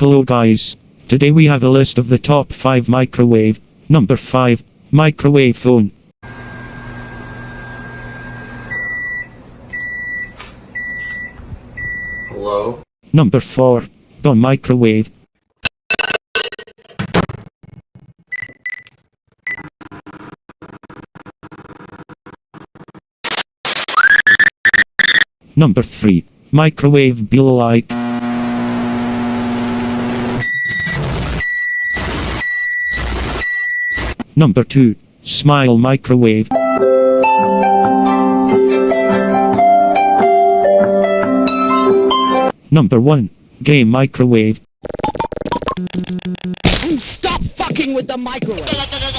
Hello guys. Today we have a list of the top 5 microwave. Number 5. Microwave phone. Hello? Number 4. Don microwave. Number 3. Microwave Below-like. Number 2. Smile microwave. Number 1. Game microwave. Stop fucking with the microwave!